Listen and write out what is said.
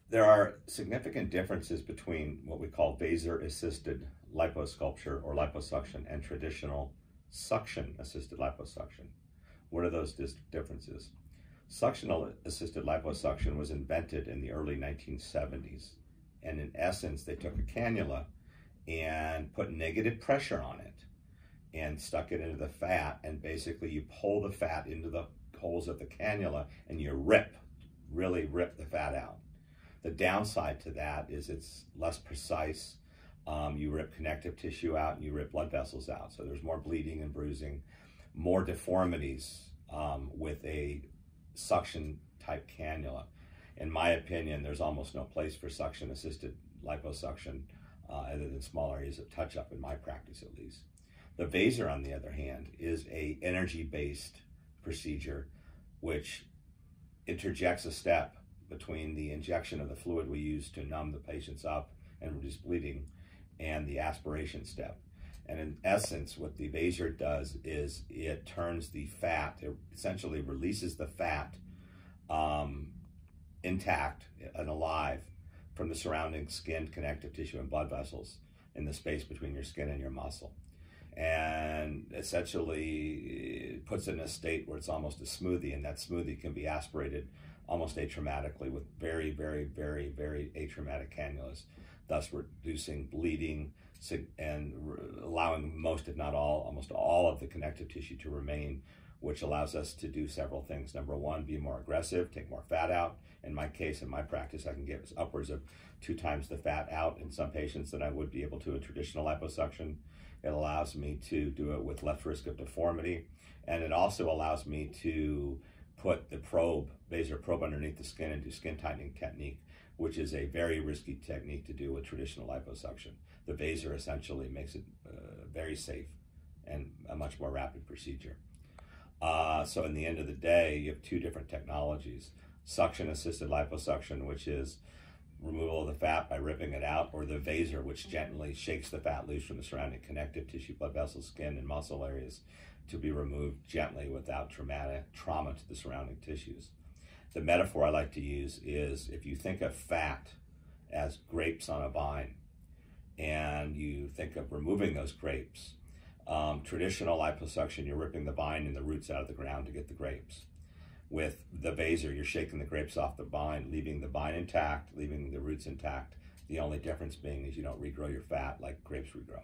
There are significant differences between what we call VASER-assisted liposculpture or liposuction and traditional suction-assisted liposuction. What are those differences? Suction-assisted liposuction was invented in the early 1970s, and in essence, they took a cannula and put negative pressure on it and stuck it into the fat, and basically you pull the fat into the holes of the cannula and you really rip the fat out. The downside to that is it's less precise. You rip connective tissue out and you rip blood vessels out. So there's more bleeding and bruising, more deformities with a suction type cannula. In my opinion, there's almost no place for suction assisted liposuction other than small areas of touch up in my practice at least. The VASER, on the other hand, is a energy-based procedure which interjects a step between the injection of the fluid we use to numb the patients up and reduce bleeding and the aspiration step. And in essence, what the VASER does is it turns the fat, it essentially releases the fat intact and alive from the surrounding skin, connective tissue, and blood vessels in the space between your skin and your muscle. And essentially puts it in a state where it's almost a smoothie, and that smoothie can be aspirated almost atraumatically with very atraumatic cannulas, thus reducing bleeding and allowing most, if not all, almost all of the connective tissue to remain, which allows us to do several things. Number one, be more aggressive, take more fat out. In my case, in my practice, I can get upwards of 2 times the fat out in some patients than I would be able to in traditional liposuction. It allows me to do it with less risk of deformity, and it also allows me to put the probe, VASER probe, underneath the skin and do skin tightening technique, which is a very risky technique to do with traditional liposuction. The VASER essentially makes it very safe and a much more rapid procedure. So in the end of the day, you have 2 different technologies: suction-assisted liposuction, which is removal of the fat by ripping it out, or the VASER, which gently shakes the fat loose from the surrounding connective tissue, blood vessels, skin, and muscle areas to be removed gently without trauma to the surrounding tissues. The metaphor I like to use is, if you think of fat as grapes on a vine and you think of removing those grapes, traditional liposuction, you're ripping the vine and the roots out of the ground to get the grapes. With the VASER, you're shaking the grapes off the vine, leaving the vine intact, leaving the roots intact. The only difference being is you don't regrow your fat like grapes regrow.